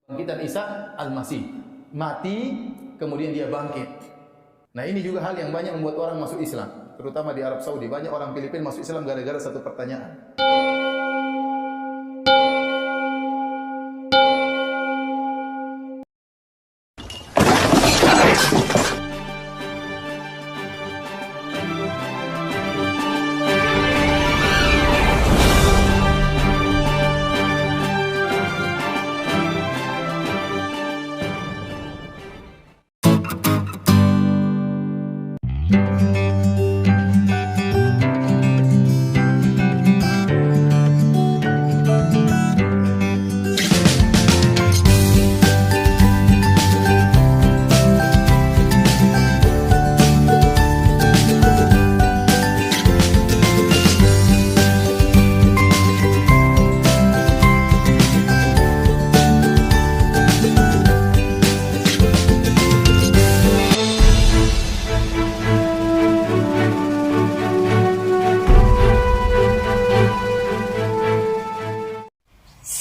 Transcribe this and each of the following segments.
Bangkitan Isa Al-Masih, mati kemudian dia bangkit. Nah, ini juga hal yang banyak membuat orang masuk Islam, terutama di Arab Saudi. Banyak orang Filipina masuk Islam gara-gara satu pertanyaan.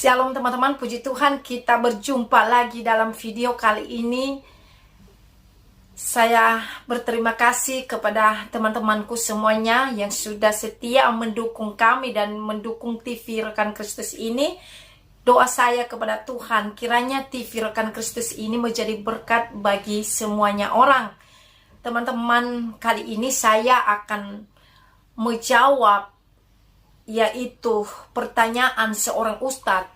Shalom teman-teman, puji Tuhan kita berjumpa lagi dalam video kali ini. Saya berterima kasih kepada teman-temanku semuanya yang sudah setia mendukung kami dan mendukung TV Rekan Kristus ini. Doa saya kepada Tuhan, kiranya TV Rekan Kristus ini menjadi berkat bagi semuanya orang. Teman-teman, kali ini saya akan menjawab yaitu pertanyaan seorang ustadz,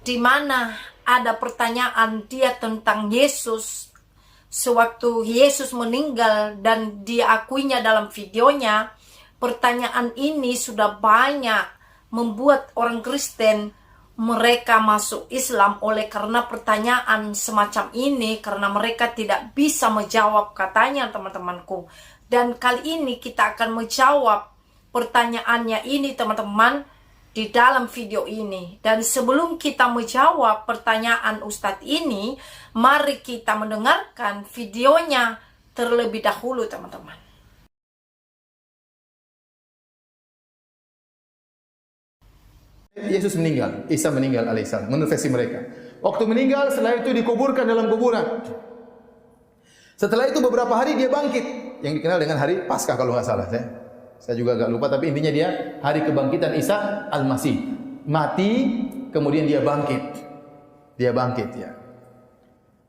di mana ada pertanyaan dia tentang Yesus sewaktu Yesus meninggal dan diakuinya dalam videonya. Pertanyaan ini sudah banyak membuat orang Kristen mereka masuk Islam oleh karena pertanyaan semacam ini, karena mereka tidak bisa menjawab katanya teman-temanku. Dan kali ini kita akan menjawab pertanyaannya ini teman-teman di dalam video ini. Dan sebelum kita menjawab pertanyaan Ustadz ini, mari kita mendengarkan videonya terlebih dahulu teman-teman. Yesus meninggal, Isa meninggal alaihissalam menurut versi mereka. Waktu meninggal, setelah itu dikuburkan dalam kuburan. Setelah itu beberapa hari dia bangkit, yang dikenal dengan hari Paskah kalau nggak salah. Saya juga agak lupa, tapi intinya dia hari kebangkitan Isa Al-Masih. Mati, kemudian dia bangkit. Dia bangkit ya.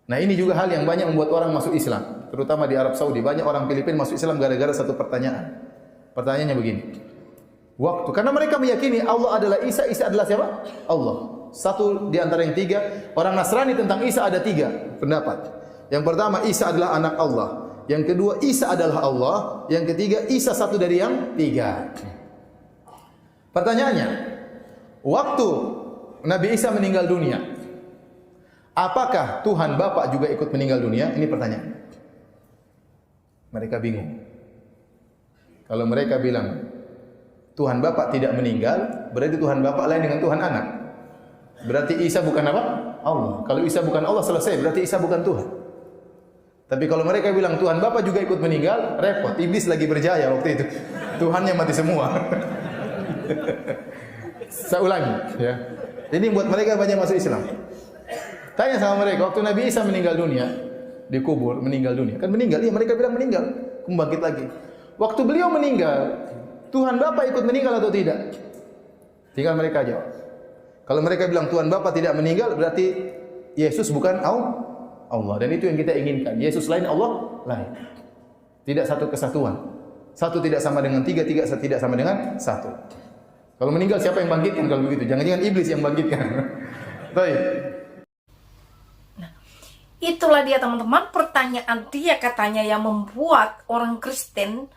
Nah, ini juga hal yang banyak membuat orang masuk Islam, terutama di Arab Saudi. Banyak orang Filipina masuk Islam gara-gara satu pertanyaan. Pertanyaannya begini. Karena mereka meyakini Allah adalah Isa, Isa adalah siapa? Allah. Satu di antara yang tiga. Orang Nasrani tentang Isa ada tiga pendapat. Yang pertama, Isa adalah anak Allah. Yang kedua, Isa adalah Allah. Yang ketiga, Isa satu dari yang tiga. Pertanyaannya, waktu Nabi Isa meninggal dunia, apakah Tuhan Bapa juga ikut meninggal dunia? Ini pertanyaan. Mereka bingung. Kalau mereka bilang Tuhan Bapa tidak meninggal, berarti Tuhan Bapa lain dengan Tuhan Anak. Berarti Isa bukan apa? Allah. Kalau Isa bukan Allah, selesai. Berarti Isa bukan Tuhan. Tapi kalau mereka bilang Tuhan Bapa juga ikut meninggal, repot. Iblis lagi berjaya waktu itu. Tuhannya mati semua. Saya ulangi, ya. Ini buat mereka banyak masuk Islam. Tanya sama mereka, waktu Nabi Isa meninggal dunia, dikubur, meninggal dunia. Kan meninggal, iya mereka bilang meninggal. Membangkit lagi. Waktu beliau meninggal, Tuhan Bapa ikut meninggal atau tidak? Tinggal mereka jawab. Kalau mereka bilang Tuhan Bapa tidak meninggal, berarti Yesus bukan Allah. Dan itu yang kita inginkan. Yesus lain, Allah lain. Tidak satu kesatuan. Satu tidak sama dengan tiga, tiga tidak sama dengan satu. Kalau meninggal siapa yang bangkitkan kalau begitu? Jangan-jangan iblis yang bangkitkan. Baik. Nah, itulah dia teman-teman, pertanyaan dia katanya yang membuat orang Kristen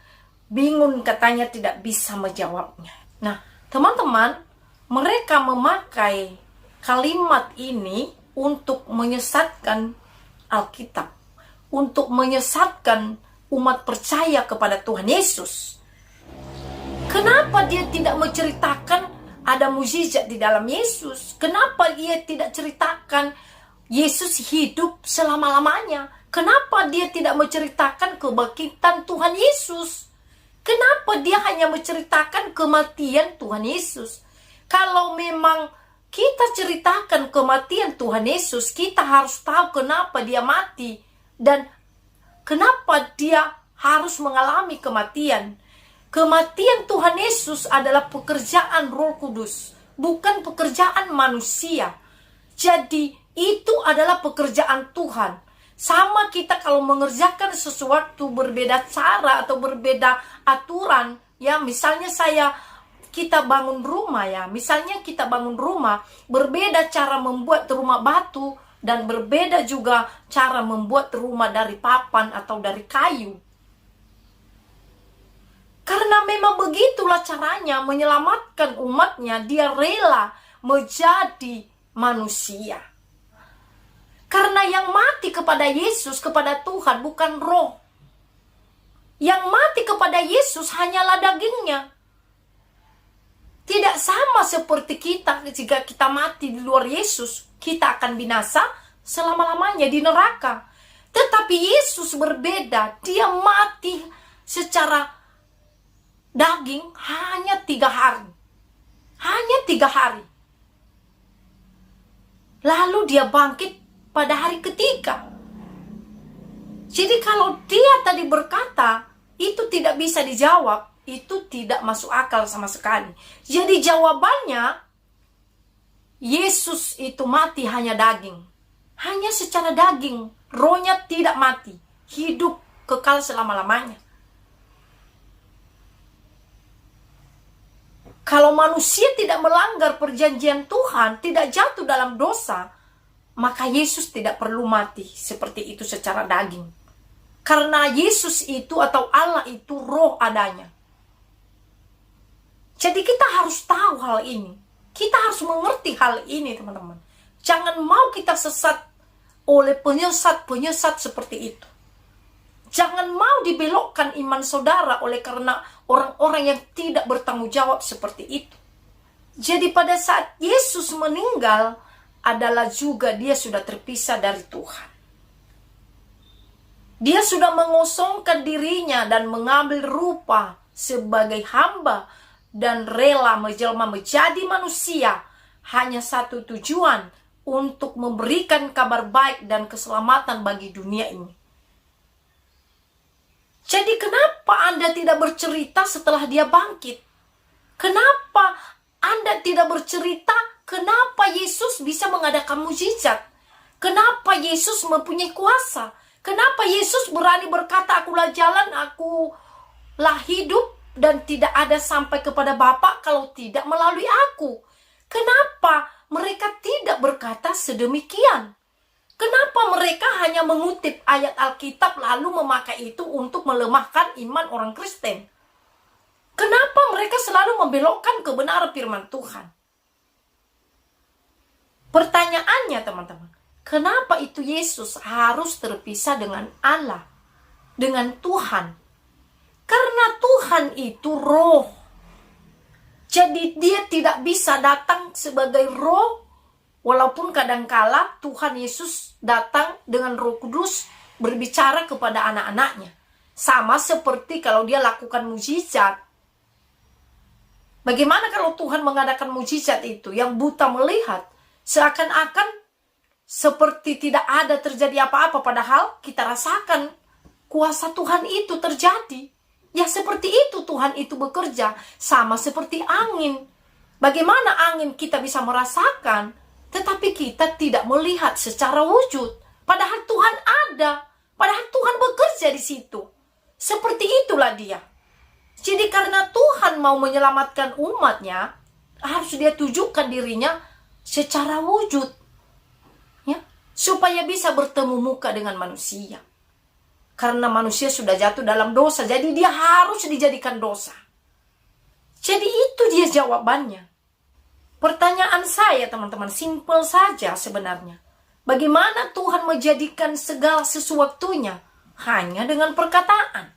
bingung, katanya tidak bisa menjawabnya. Nah, teman-teman, mereka memakai kalimat ini untuk menyesatkan Alkitab, untuk menyesatkan umat percaya kepada Tuhan Yesus. Kenapa dia tidak menceritakan ada mukjizat di dalam Yesus? Kenapa dia tidak ceritakan Yesus hidup selama-lamanya? Kenapa dia tidak menceritakan kebangkitan Tuhan Yesus? Kenapa dia hanya menceritakan kematian Tuhan Yesus? Kalau memang kita ceritakan kematian Tuhan Yesus, kita harus tahu kenapa dia mati dan kenapa dia harus mengalami kematian. Kematian Tuhan Yesus adalah pekerjaan Roh Kudus, bukan pekerjaan manusia. Jadi itu adalah pekerjaan Tuhan. Sama kita kalau mengerjakan sesuatu berbeda cara atau berbeda aturan, ya misalnya kita bangun rumah ya, misalnya kita bangun rumah, berbeda cara membuat rumah batu dan berbeda juga cara membuat rumah dari papan atau dari kayu. Karena memang begitulah caranya menyelamatkan umatnya, dia rela menjadi manusia. Karena yang mati kepada Yesus, kepada Tuhan, bukan roh. Yang mati kepada Yesus hanyalah dagingnya. Tidak sama seperti kita, jika kita mati di luar Yesus, kita akan binasa selama-lamanya di neraka. Tetapi Yesus berbeda, dia mati secara daging hanya 3 hari. Hanya 3 hari. Lalu dia bangkit pada hari ketiga. Jadi kalau dia tadi berkata, itu tidak bisa dijawab, itu tidak masuk akal sama sekali. Jadi jawabannya, Yesus itu mati hanya daging. Hanya secara daging, rohnya tidak mati. Hidup kekal selama-lamanya. Kalau manusia tidak melanggar perjanjian Tuhan, tidak jatuh dalam dosa, maka Yesus tidak perlu mati seperti itu secara daging. Karena Yesus itu atau Allah itu roh adanya. Jadi kita harus tahu hal ini. Kita harus mengerti hal ini, teman-teman. Jangan mau kita sesat oleh penyesat-penyesat seperti itu. Jangan mau dibelokkan iman saudara oleh karena orang-orang yang tidak bertanggung jawab seperti itu. Jadi pada saat Yesus meninggal, adalah juga dia sudah terpisah dari Tuhan. Dia sudah mengosongkan dirinya dan mengambil rupa sebagai hamba dan rela menjelma menjadi manusia. Hanya satu tujuan, untuk memberikan kabar baik dan keselamatan bagi dunia ini. Jadi kenapa Anda tidak bercerita setelah dia bangkit? Kenapa Anda tidak bercerita kenapa Yesus bisa mengadakan mujizat? Kenapa Yesus mempunyai kuasa? Kenapa Yesus berani berkata, akulah jalan, akulah hidup, dan tidak ada sampai kepada Bapa kalau tidak melalui aku? Kenapa mereka tidak berkata sedemikian? Kenapa mereka hanya mengutip ayat Alkitab lalu memakai itu untuk melemahkan iman orang Kristen? Kenapa mereka selalu membelokkan kebenaran firman Tuhan? Pertanyaannya teman-teman, kenapa itu Yesus harus terpisah dengan Allah, dengan Tuhan? Karena Tuhan itu roh. Jadi dia tidak bisa datang sebagai roh, walaupun kadangkala Tuhan Yesus datang dengan Roh Kudus berbicara kepada anak-anaknya. Sama seperti kalau dia lakukan mujizat. Bagaimana kalau Tuhan mengadakan mujizat itu, yang buta melihat, seakan-akan seperti tidak ada terjadi apa-apa, padahal kita rasakan kuasa Tuhan itu terjadi. Ya seperti itu Tuhan itu bekerja, sama seperti angin. Bagaimana angin kita bisa merasakan, tetapi kita tidak melihat secara wujud. Padahal Tuhan ada, padahal Tuhan bekerja di situ. Seperti itulah dia. Jadi karena Tuhan mau menyelamatkan umatnya, harus dia tunjukkan dirinya secara wujud, ya, supaya bisa bertemu muka dengan manusia. Karena manusia sudah jatuh dalam dosa, jadi dia harus dijadikan dosa. Jadi itu dia jawabannya. Pertanyaan saya teman-teman, simpel saja sebenarnya. Bagaimana Tuhan menjadikan segala sesuatunya hanya dengan perkataan?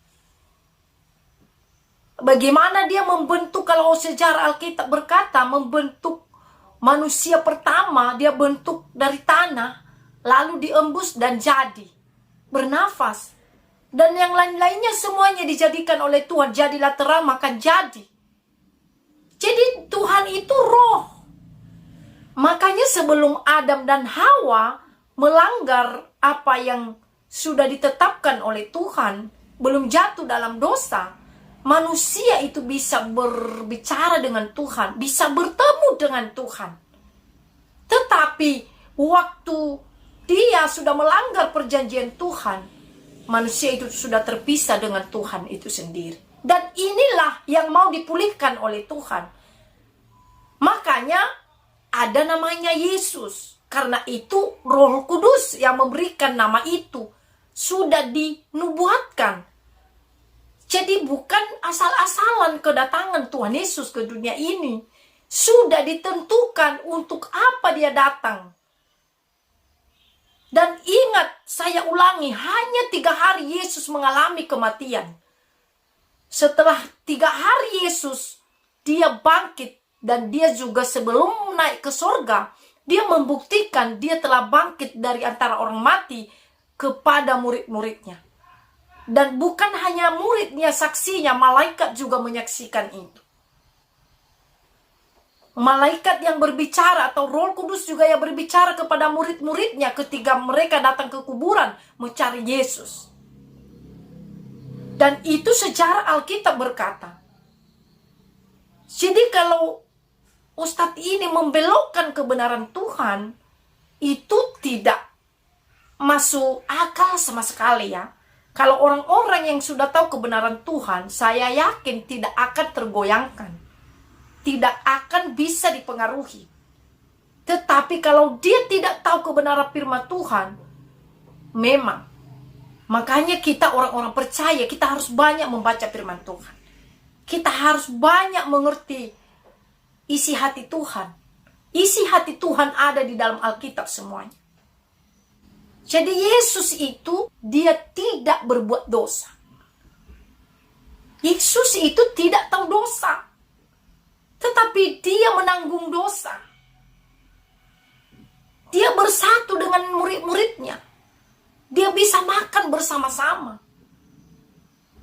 Bagaimana dia membentuk, kalau sejarah Alkitab berkata, membentuk manusia pertama, dia bentuk dari tanah, lalu diembus dan jadi, bernafas. Dan yang lain-lainnya semuanya dijadikan oleh Tuhan. Jadilah terang, maka jadi. Jadi Tuhan itu roh. Makanya sebelum Adam dan Hawa melanggar apa yang sudah ditetapkan oleh Tuhan, belum jatuh dalam dosa, manusia itu bisa berbicara dengan Tuhan, bisa bertemu dengan Tuhan. Tetapi waktu dia sudah melanggar perjanjian Tuhan, manusia itu sudah terpisah dengan Tuhan itu sendiri. Dan inilah yang mau dipulihkan oleh Tuhan. Makanya ada namanya Yesus. Karena itu Roh Kudus yang memberikan nama itu sudah dinubuatkan. Jadi bukan asal-asalan kedatangan Tuhan Yesus ke dunia ini. Sudah ditentukan untuk apa dia datang. Dan ingat, saya ulangi, hanya 3 hari Yesus mengalami kematian. Setelah 3 hari Yesus, dia bangkit. Dan dia juga sebelum naik ke sorga, dia membuktikan dia telah bangkit dari antara orang mati kepada murid-muridnya. Dan bukan hanya muridnya saksinya, malaikat juga menyaksikan itu. Malaikat yang berbicara atau Roh Kudus juga yang berbicara kepada murid-muridnya ketika mereka datang ke kuburan mencari Yesus. Dan itu sejarah Alkitab berkata. Jadi kalau Ustadz ini membelokkan kebenaran Tuhan, itu tidak masuk akal sama sekali ya. Kalau orang-orang yang sudah tahu kebenaran Tuhan, saya yakin tidak akan tergoyangkan. Tidak akan bisa dipengaruhi. Tetapi kalau dia tidak tahu kebenaran firman Tuhan, memang. Makanya kita orang-orang percaya, kita harus banyak membaca firman Tuhan. Kita harus banyak mengerti isi hati Tuhan. Isi hati Tuhan ada di dalam Alkitab semuanya. Jadi Yesus itu dia tidak berbuat dosa. Yesus itu tidak tahu dosa. Tetapi dia menanggung dosa. Dia bersatu dengan murid-muridnya. Dia bisa makan bersama-sama.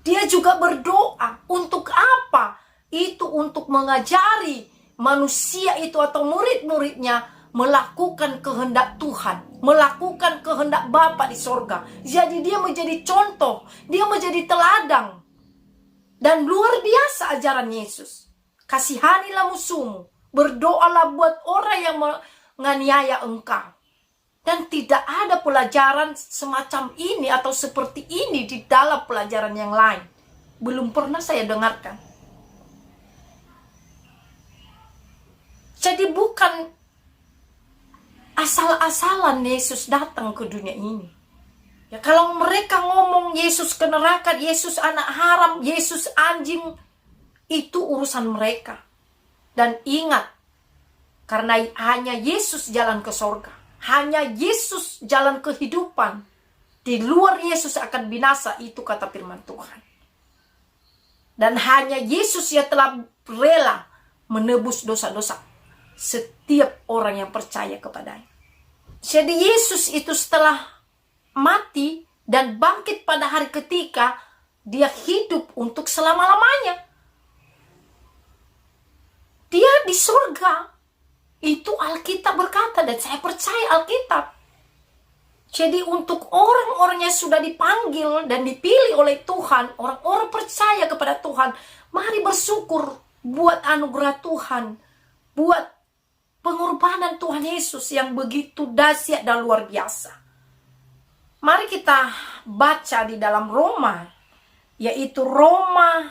Dia juga berdoa. Untuk apa? Itu untuk mengajari manusia itu atau murid-muridnya melakukan kehendak Tuhan, melakukan kehendak Bapa di sorga. Jadi dia menjadi contoh, dia menjadi teladan. Dan luar biasa ajaran Yesus. Kasihanilah musuhmu, berdoalah buat orang yang menganiaya engkau. Dan tidak ada pelajaran semacam ini atau seperti ini di dalam pelajaran yang lain. Belum pernah saya dengarkan. Jadi bukan asal-asalan Yesus datang ke dunia ini. Ya kalau mereka ngomong Yesus ke neraka, Yesus anak haram, Yesus anjing, itu urusan mereka. Dan ingat, karena hanya Yesus jalan ke sorga, hanya Yesus jalan kehidupan. Di luar Yesus akan binasa, itu kata firman Tuhan. Dan hanya Yesus yang telah rela menebus dosa-dosa setiap orang yang percaya kepadanya. Jadi Yesus itu setelah mati dan bangkit pada hari ketiga, dia hidup untuk selama-lamanya. Dia di surga. Itu Alkitab berkata dan saya percaya Alkitab. Jadi untuk orang-orang yang sudah dipanggil dan dipilih oleh Tuhan, orang-orang percaya kepada Tuhan, mari bersyukur buat anugerah Tuhan, buat pengorbanan Tuhan Yesus yang begitu dahsyat dan luar biasa. Mari kita baca di dalam Roma, yaitu Roma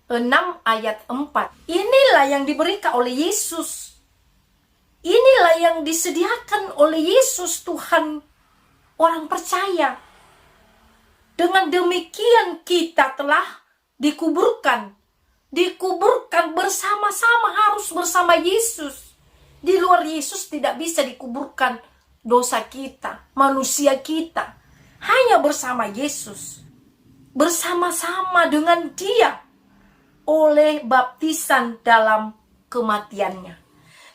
6 ayat 4. Inilah yang diberikan oleh Yesus. Inilah yang disediakan oleh Yesus Tuhan orang percaya. Dengan demikian kita telah dikuburkan. Dikuburkan bersama-sama, harus bersama Yesus. Di luar Yesus tidak bisa dikuburkan dosa kita, manusia kita. Hanya bersama Yesus. Bersama-sama dengan Dia. Oleh baptisan dalam kematiannya.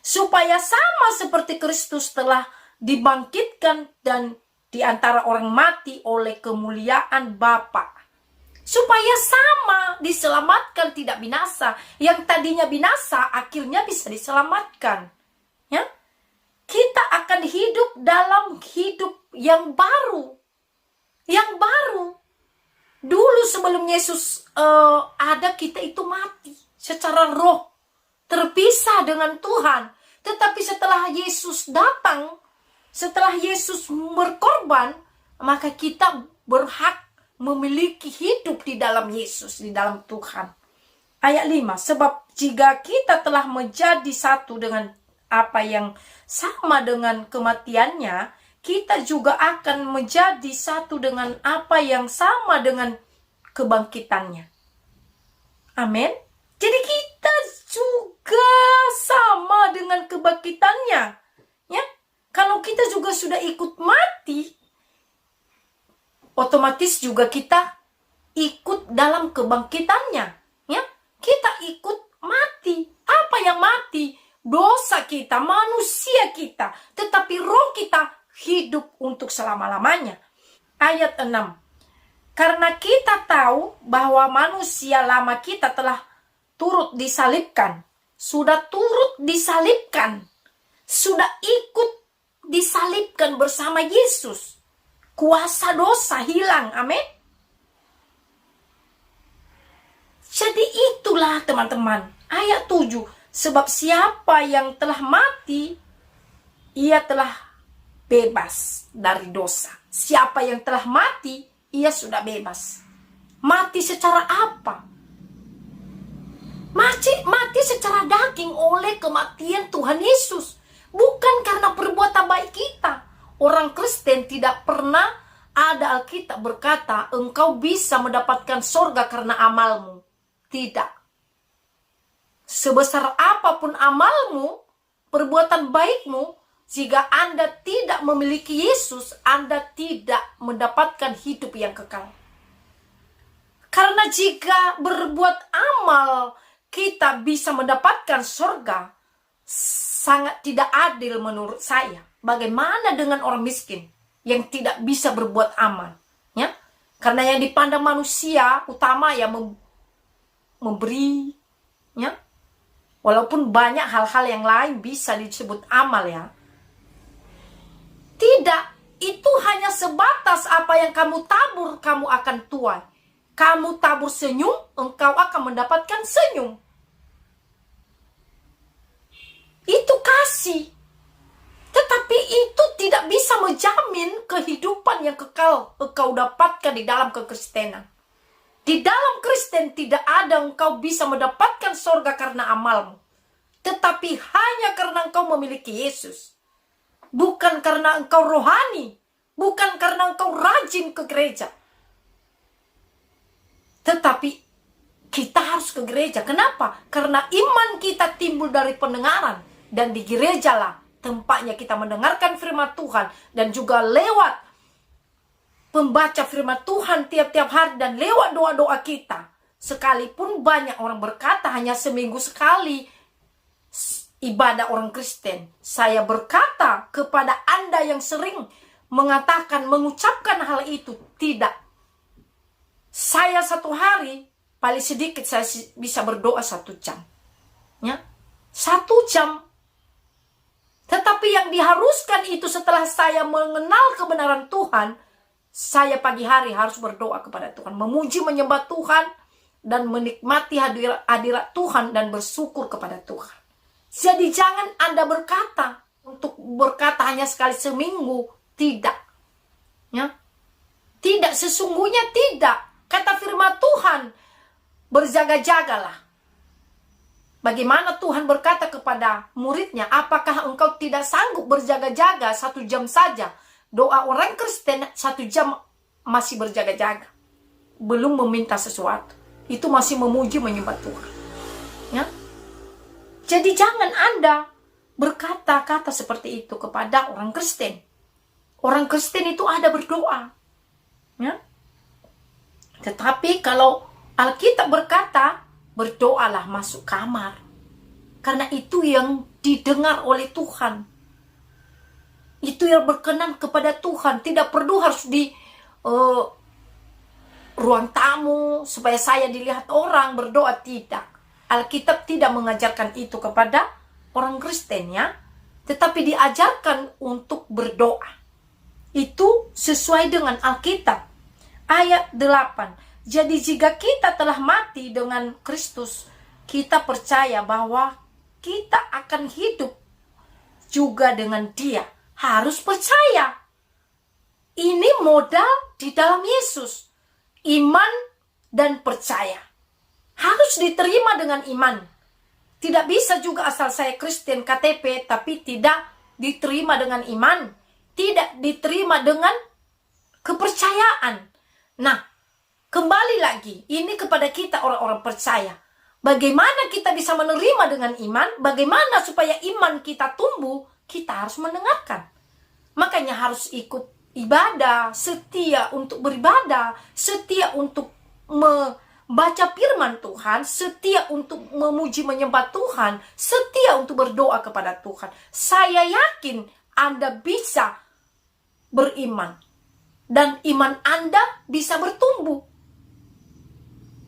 Supaya sama seperti Kristus telah dibangkitkan dan di antara orang mati oleh kemuliaan Bapa. Supaya sama diselamatkan, tidak binasa. Yang tadinya binasa akhirnya bisa diselamatkan. Ya? kita akan hidup dalam hidup yang baru. Yang baru. Dulu sebelum Yesus ada, kita itu mati secara roh, terpisah dengan Tuhan. Tetapi setelah Yesus datang, setelah Yesus berkorban, maka kita berhak memiliki hidup di dalam Yesus, di dalam Tuhan. Ayat 5, sebab jika kita telah menjadi satu dengan apa yang sama dengan kematiannya, kita juga akan menjadi satu dengan apa yang sama dengan kebangkitannya. Amin. Jadi kita juga sama dengan kebangkitannya. Ya, kalau kita juga sudah ikut mati, otomatis juga kita ikut dalam kebangkitannya. Ya, kita ikut mati. Apa yang mati? Dosa kita, manusia kita. Tetapi roh kita hidup untuk selama-lamanya. Ayat 6. Karena kita tahu bahwa manusia lama kita telah turut disalibkan. Sudah turut disalibkan. Sudah ikut disalibkan bersama Yesus. Kuasa dosa hilang. Amin. Jadi itulah teman-teman. Ayat 7. Sebab siapa yang telah mati, ia telah bebas dari dosa. Siapa yang telah mati, ia sudah bebas. Mati secara apa? Mati secara daging oleh kematian Tuhan Yesus. Bukan karena perbuatan baik kita. Orang Kristen tidak pernah ada Alkitab berkata, engkau bisa mendapatkan sorga karena amalmu. Tidak. Sebesar apapun amalmu, perbuatan baikmu, jika Anda tidak memiliki Yesus, Anda tidak mendapatkan hidup yang kekal. Karena jika berbuat amal, kita bisa mendapatkan surga, sangat tidak adil menurut saya. Bagaimana dengan orang miskin yang tidak bisa berbuat amal? Ya? Karena yang dipandang manusia utama ya memberi, ya. Walaupun banyak hal-hal yang lain bisa disebut amal ya. Tidak, itu hanya sebatas apa yang kamu tabur, kamu akan tuai. Kamu tabur senyum, engkau akan mendapatkan senyum. Itu kasih. Tetapi itu tidak bisa menjamin kehidupan yang kekal engkau dapatkan di dalam kekristenan. Di dalam Kristen tidak ada engkau bisa mendapatkan surga karena amalmu. Tetapi hanya karena engkau memiliki Yesus. Bukan karena engkau rohani. Bukan karena engkau rajin ke gereja. Tetapi kita harus ke gereja. Kenapa? Karena iman kita timbul dari pendengaran. Dan di gerejalah tempatnya kita mendengarkan firman Tuhan. Dan juga lewat membaca firman Tuhan tiap-tiap hari dan lewat doa-doa kita. Sekalipun banyak orang berkata hanya seminggu sekali ibadah orang Kristen. Saya berkata kepada Anda yang sering mengatakan, mengucapkan hal itu, tidak. Saya satu hari, paling sedikit saya bisa berdoa 1 jam. Ya, 1 jam. Tetapi yang diharuskan itu setelah saya mengenal kebenaran Tuhan, saya pagi hari harus berdoa kepada Tuhan. Memuji, menyembah Tuhan. Dan menikmati hadirat Tuhan. Dan bersyukur kepada Tuhan. Jadi jangan Anda berkata. Untuk berkata hanya sekali seminggu. Tidak. Ya. Tidak, sesungguhnya tidak. Kata firman Tuhan. Berjaga-jagalah. Bagaimana Tuhan berkata kepada muridnya. Apakah engkau tidak sanggup berjaga-jaga 1 jam saja? Doa orang Kristen 1 jam masih berjaga-jaga. Belum meminta sesuatu. Itu masih memuji, menyembah Tuhan. Ya? Jadi jangan Anda berkata-kata seperti itu kepada orang Kristen. Orang Kristen itu ada berdoa. Ya? Tetapi kalau Alkitab berkata, berdoalah masuk kamar. Karena itu yang didengar oleh Tuhan. Itu yang berkenan kepada Tuhan. Tidak perlu harus di ruang tamu supaya saya dilihat orang berdoa. Tidak. Alkitab tidak mengajarkan itu kepada orang Kristen ya. tetapi diajarkan untuk berdoa. Itu sesuai dengan Alkitab. Ayat 8. Jadi jika kita telah mati dengan Kristus, kita percaya bahwa kita akan hidup juga dengan Dia. Harus percaya. Ini modal di dalam Yesus. Iman dan percaya. Harus diterima dengan iman. Tidak bisa juga asal saya Kristen KTP tapi tidak diterima dengan iman. Tidak diterima dengan kepercayaan. Nah, kembali lagi. Ini kepada kita orang-orang percaya. Bagaimana kita bisa menerima dengan iman? Bagaimana supaya iman kita tumbuh? Kita harus mendengarkan. Makanya harus ikut ibadah, setia untuk beribadah, setia untuk membaca firman Tuhan, setia untuk memuji menyembah Tuhan, setia untuk berdoa kepada Tuhan. Saya yakin Anda bisa beriman dan iman Anda bisa bertumbuh.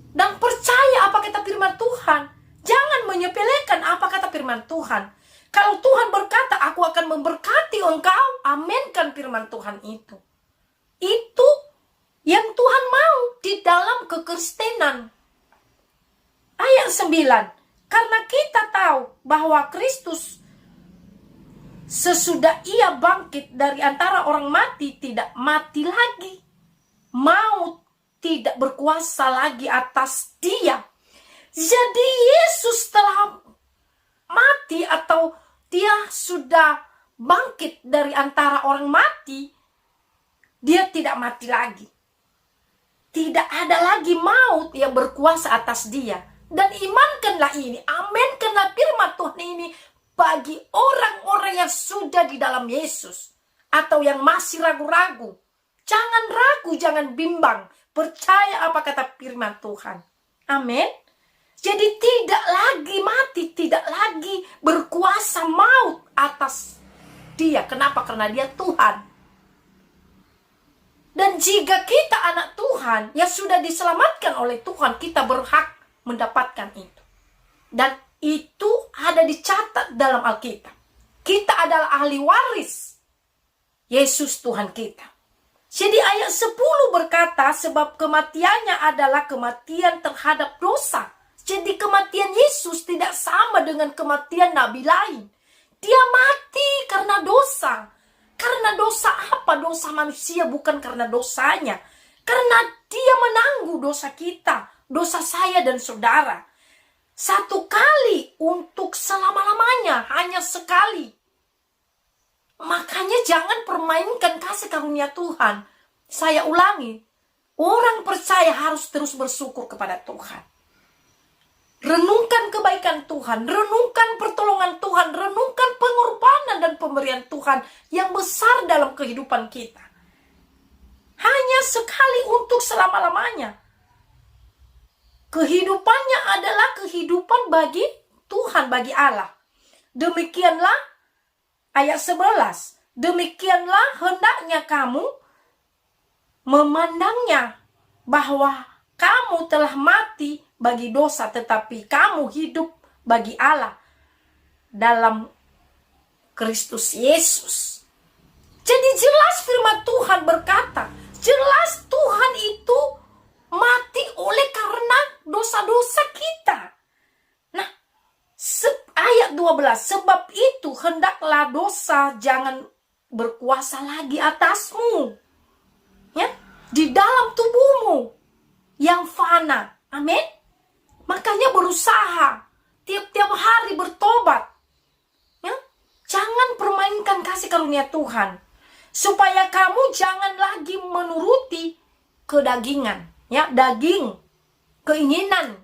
Dan percaya apa kata firman Tuhan. Jangan menyepelekan apa kata firman Tuhan. Kalau Tuhan berkata, aku akan memberkati engkau, aminkan firman Tuhan itu. Itu yang Tuhan mau di dalam kekristenan. Ayat 9. Karena kita tahu bahwa Kristus sesudah ia bangkit dari antara orang mati, tidak mati lagi. Maut tidak berkuasa lagi atas dia. Jadi Yesus telah mati atau dia sudah bangkit dari antara orang mati, dia tidak mati lagi. Tidak ada lagi maut yang berkuasa atas dia. Dan imankanlah ini, aminkanlah firman Tuhan ini bagi orang-orang yang sudah di dalam Yesus atau yang masih ragu-ragu. Jangan ragu, jangan bimbang. Percaya apa kata firman Tuhan. Amin. Jadi tidak lagi mati, tidak lagi berkuasa maut atas dia. Kenapa? Karena dia Tuhan. Dan jika kita anak Tuhan yang sudah diselamatkan oleh Tuhan, kita berhak mendapatkan itu. Dan itu ada dicatat dalam Alkitab. Kita adalah ahli waris Yesus Tuhan kita. Jadi ayat 10 berkata, sebab kematiannya adalah kematian terhadap dosa. Jadi kematian Yesus tidak sama dengan kematian nabi lain. Dia mati karena dosa. Karena dosa apa? Dosa manusia, bukan karena dosanya. Karena dia menanggung dosa kita, dosa saya dan saudara. Satu kali untuk selama-lamanya, hanya sekali. Makanya jangan permainkan kasih karunia Tuhan. Saya ulangi, orang percaya harus terus bersyukur kepada Tuhan. Renungkan kebaikan Tuhan, renungkan pertolongan Tuhan, renungkan pengorbanan dan pemberian Tuhan yang besar dalam kehidupan kita. Hanya sekali untuk selama-lamanya. Kehidupannya adalah kehidupan bagi Tuhan, bagi Allah. Demikianlah ayat 11. Demikianlah hendaknya kamu memandangnya, bahwa kamu telah mati bagi dosa, tetapi kamu hidup bagi Allah dalam Kristus Yesus. Jadi jelas firman Tuhan berkata, jelas Tuhan itu mati oleh karena dosa-dosa kita. Nah, ayat 12, sebab itu hendaklah dosa jangan berkuasa lagi atasmu. Ya, di dalam tubuhmu yang fana. Amin. Makanya berusaha tiap-tiap hari bertobat. Ya, jangan permainkan kasih karunia Tuhan. Supaya kamu jangan lagi menuruti kedagingan. Ya, daging. Keinginan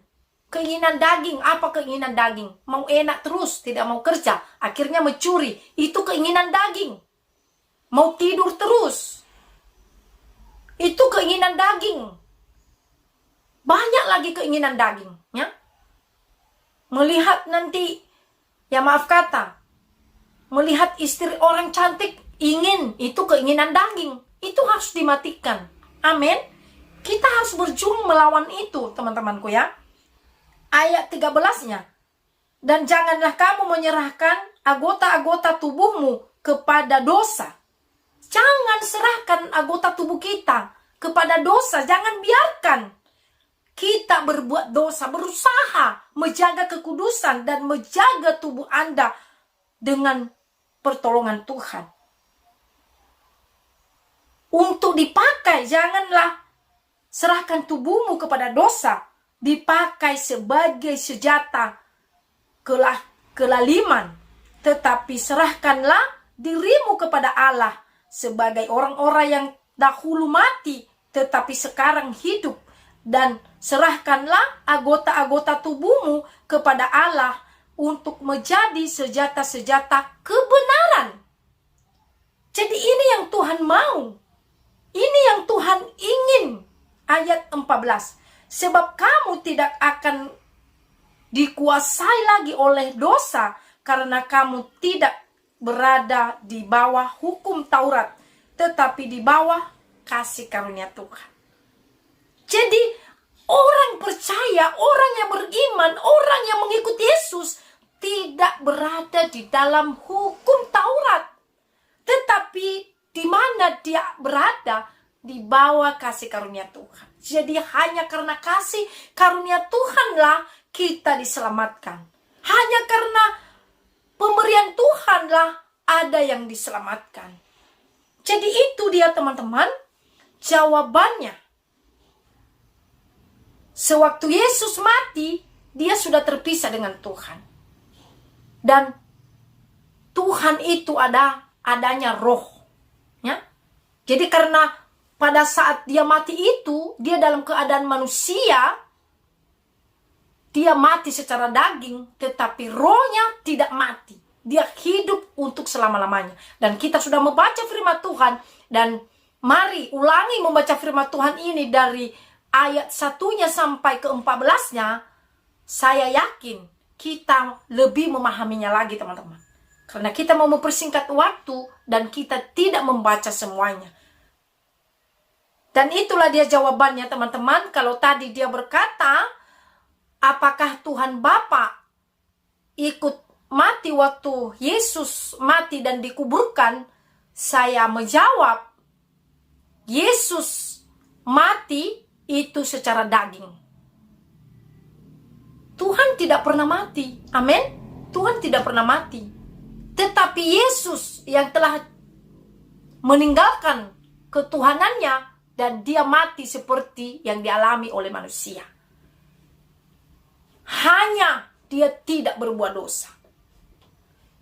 daging. Apa keinginan daging? Mau enak terus, tidak mau kerja. Akhirnya mencuri. Itu keinginan daging. Mau tidur terus. Itu keinginan daging. Banyak lagi keinginan daging. Ya. Melihat nanti, ya maaf kata, melihat istri orang cantik, ingin, itu keinginan daging. Itu harus dimatikan. Amin. Kita harus berjuang melawan itu, teman-temanku ya. Ayat 13-nya. Dan janganlah kamu menyerahkan anggota-anggota tubuhmu kepada dosa. Jangan serahkan anggota tubuh kita kepada dosa. Jangan biarkan kita berbuat dosa. Berusaha menjaga kekudusan dan menjaga tubuh Anda dengan pertolongan Tuhan. Untuk dipakai, janganlah serahkan tubuhmu kepada dosa. Dipakai sebagai senjata kelaliman. Tetapi serahkanlah dirimu kepada Allah sebagai orang-orang yang dahulu mati tetapi sekarang hidup. Dan serahkanlah anggota-anggota tubuhmu kepada Allah untuk menjadi senjata-senjata kebenaran. Jadi ini yang Tuhan mau. Ini yang Tuhan ingin. Ayat 14. Sebab kamu tidak akan dikuasai lagi oleh dosa karena kamu tidak berada di bawah hukum Taurat, tetapi di bawah kasih karunia Tuhan. Jadi orang percaya, orang yang beriman, orang yang mengikuti Yesus tidak berada di dalam hukum Taurat, tetapi di mana dia berada? Di bawah kasih karunia Tuhan. Jadi hanya karena kasih karunia Tuhanlah kita diselamatkan. Hanya karena pemberian Tuhanlah ada yang diselamatkan. Jadi itu dia teman-teman jawabannya. Sewaktu Yesus mati, dia sudah terpisah dengan Tuhan. Dan Tuhan itu adanya roh. Ya? Jadi karena pada saat dia mati itu, dia dalam keadaan manusia, dia mati secara daging, tetapi rohnya tidak mati. Dia hidup untuk selama-lamanya. Dan kita sudah membaca firman Tuhan, dan mari ulangi membaca firman Tuhan ini dari ayat 1-nya sampai ke 14-nya, saya yakin kita lebih memahaminya lagi teman-teman. Karena kita mau mempersingkat waktu dan kita tidak membaca semuanya. Dan itulah dia jawabannya teman-teman. Kalau tadi dia berkata, apakah Tuhan Bapa ikut mati waktu Yesus mati dan dikuburkan? Saya menjawab, Yesus mati itu secara daging. Tuhan tidak pernah mati. Amin. Tuhan tidak pernah mati. Tetapi Yesus yang telah meninggalkan ketuhanannya dan dia mati seperti yang dialami oleh manusia. Hanya dia tidak berbuat dosa.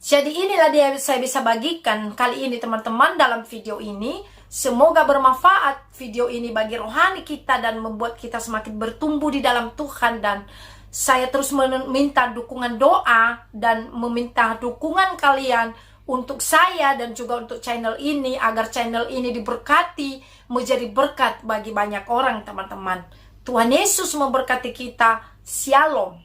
Jadi inilah dia saya bisa bagikan kali ini teman-teman dalam video ini. Semoga bermanfaat video ini bagi rohani kita dan membuat kita semakin bertumbuh di dalam Tuhan. Dan saya terus meminta dukungan doa dan meminta dukungan kalian untuk saya dan juga untuk channel ini, agar channel ini diberkati, menjadi berkat bagi banyak orang teman-teman. Tuhan Yesus memberkati kita. Shalom.